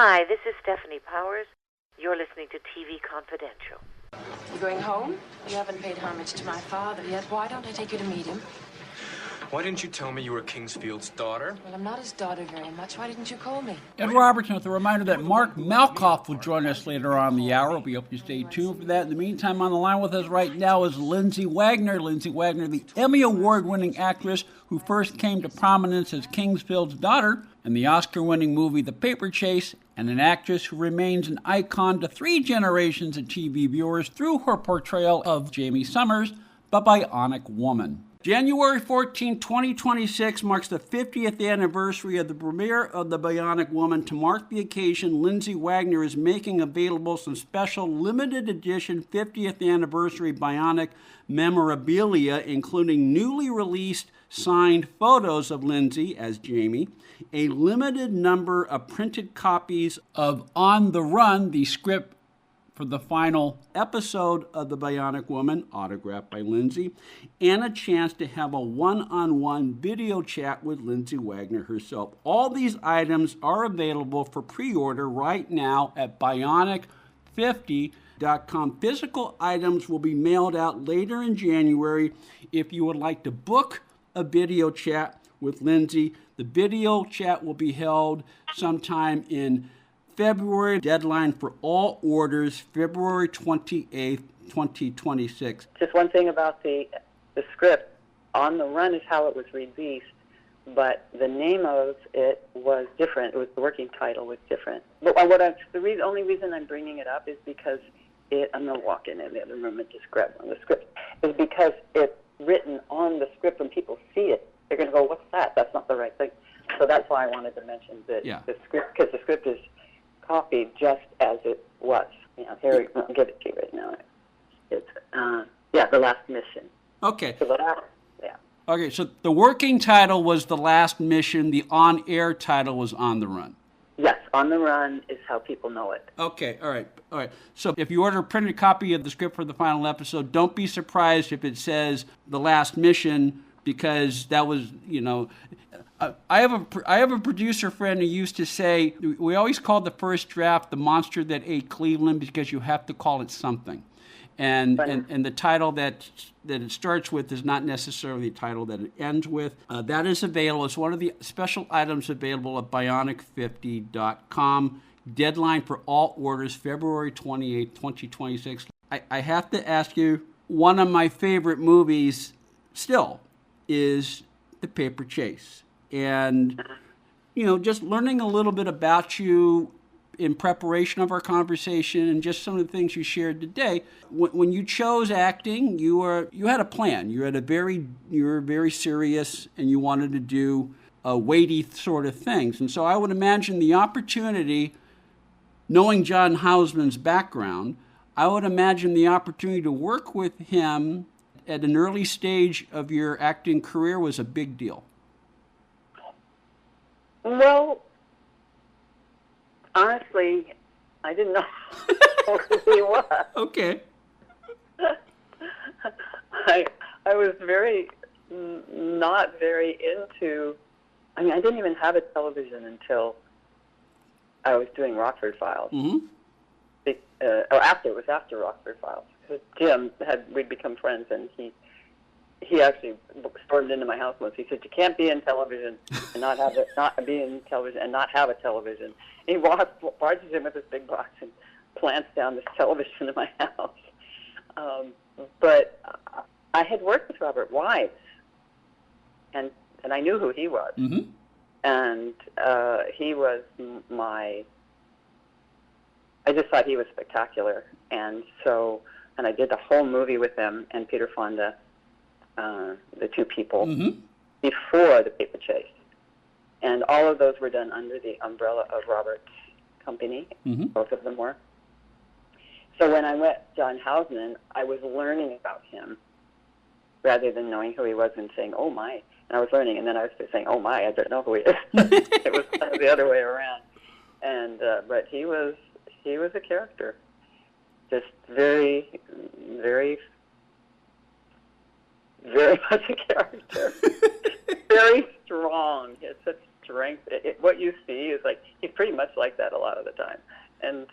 Hi, this is Stephanie Powers. You're listening to TV Confidential. You going home? You haven't paid homage to my father yet. Why don't I take you to meet him? Why didn't you tell me you were Kingsfield's daughter? Well, I'm not his daughter very much. Why didn't you call me? Ed Robertson with a reminder that Mark Malkoff will join us later on in the hour. We hope you stay tuned for that. In the meantime, on the line with us right now is Lindsay Wagner. Lindsay Wagner, the Emmy Award-winning actress who first came to prominence as Kingsfield's daughter in the Oscar-winning movie The Paper Chase, and an actress who remains an icon to 3 generations of TV viewers through her portrayal of Jaime Summers, the Bionic Woman. January 14, 2026 marks the 50th anniversary of the premiere of The Bionic Woman. To mark the occasion, Lindsay Wagner is making available some special limited edition 50th anniversary Bionic memorabilia, including newly released signed photos of Lindsay as Jaime, a limited number of printed copies of On the Run, the script for the final episode of The Bionic Woman, autographed by Lindsay, and a chance to have a one-on-one video chat with Lindsay Wagner herself. All these items are available for pre-order right now at Bionic50.com. Physical items will be mailed out later in January. If you would like to book a video chat with Lindsay, the video chat will be held sometime in February. Deadline for all orders, February 28th, 2026. Just one thing about the script. On the Run is how it was released, but the name of it was different. It was, the working title was different. But the only reason I'm bringing it up is because I'm going to walk in the other room and just grab one of the scripts, is because it's written on the script. When people see it, they're going to go, what's that? That's not the right thing. So that's why I wanted to mention that the script, because the script is copied just as it was. Here, I'll give it to you right now. It's, The Last Mission. Okay. So Okay, so the working title was The Last Mission. The on-air title was On the Run. Yes, On the Run is how people know it. Okay, all right. So if you order a printed copy of the script for the final episode, don't be surprised if it says The Last Mission, because that was, I have a producer friend who used to say, we always called the first draft The Monster That Ate Cleveland, because you have to call it something. And the title that it starts with is not necessarily the title that it ends with. That is available. It's one of the special items available at Bionic50.com. Deadline for all orders, February 28, 2026. I have to ask you, one of my favorite movies still is The Paper Chase. And, just learning a little bit about you in preparation of our conversation and just some of the things you shared today. When you chose acting, you had a plan. You were very serious, and you wanted to do weighty sort of things. And so I would imagine the opportunity, knowing John Houseman's background, I would imagine the opportunity to work with him at an early stage of your acting career was a big deal. Well, honestly, I didn't know who he was. Okay. I was not very into, I didn't even have a television until I was doing Rockford Files. Mm-hmm. It was after Rockford Files. Because Jim we'd become friends, and he actually stormed into my house once. He said, "You can't be in television and not have be in television and not have a television." And he barges in with this big box and plants down this television in my house. But I had worked with Robert Wise, and I knew who he was. Mm-hmm. And he was I just thought he was spectacular. And I did the whole movie with him and Peter Fonda, the two people, mm-hmm. before The Paper Chase. And all of those were done under the umbrella of Robert's company. Mm-hmm. Both of them were. So when I met John Houseman, I was learning about him rather than knowing who he was and saying, "Oh my." And I was learning, and then I was just saying, "Oh my, I don't know who he is." It was kind of the other way around. And but he was a character, just very, very, very much a character. Very strong. He had such strength. What you see is like he's pretty much like that a lot of the time. And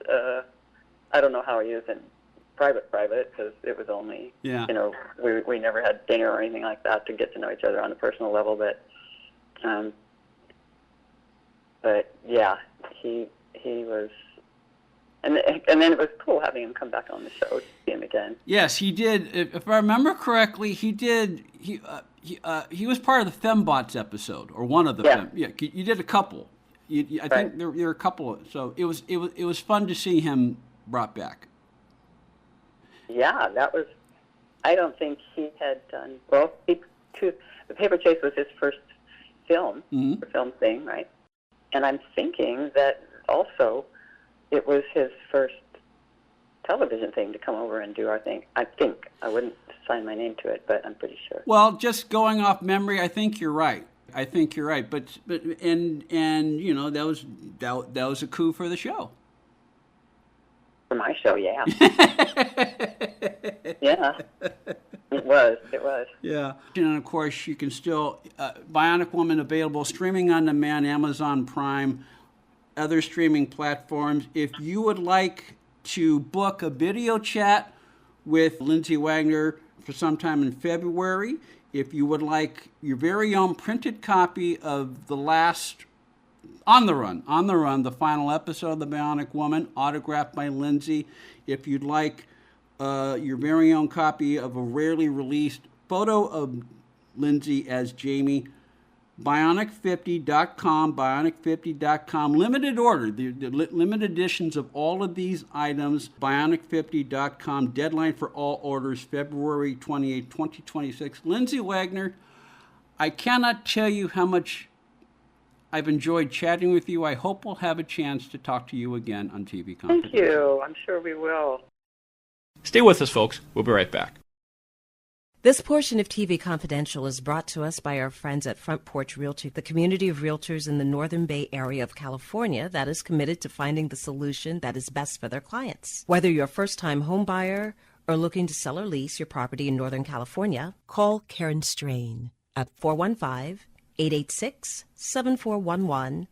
I don't know how he is in private, because it was only, we never had dinner or anything like that to get to know each other on a personal level. But yeah, he was, and then it was cool having him come back on the show to see him again. Yes, he did. If I remember correctly, he did. He was part of the Fembots episode, or one of the. Yeah. You did a couple. I think there were a couple. So it was fun to see him brought back. Yeah, that was. I don't think he had done well. The Paper Chase was his first film thing, right? And I'm thinking that also it was his first television thing to come over and do our thing. I think. I wouldn't sign my name to it, but I'm pretty sure. Well, just going off memory, I think you're right. But that was a coup for the show. For my show, yeah. Yeah. It was. Yeah. And of course, you can still Bionic Woman available streaming on demand, Amazon Prime, other streaming platforms. If you would like to book a video chat with Lindsay Wagner for sometime in February, if you would like your very own printed copy of the last On the Run, the final episode of The Bionic Woman, autographed by Lindsay. If you'd like your very own copy of a rarely released photo of Lindsay as Jaime, Bionic50.com, limited order, the limited editions of all of these items, Bionic50.com, deadline for all orders, February 28, 2026. Lindsay Wagner, I cannot tell you how much I've enjoyed chatting with you. I hope we'll have a chance to talk to you again on TV Confidential. Thank you. I'm sure we will. Stay with us, folks. We'll be right back. This portion of TV Confidential is brought to us by our friends at Front Porch Realty, the community of realtors in the Northern Bay area of California that is committed to finding the solution that is best for their clients. Whether you're a first-time home buyer or looking to sell or lease your property in Northern California, call Karen Strain at 415-886-7411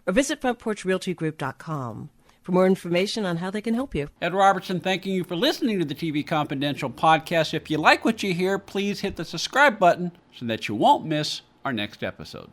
or visit frontporchrealtygroup.com for more information on how they can help you. Ed Robertson, thanking you for listening to the TV Confidential podcast. If you like what you hear, please hit the subscribe button so that you won't miss our next episode.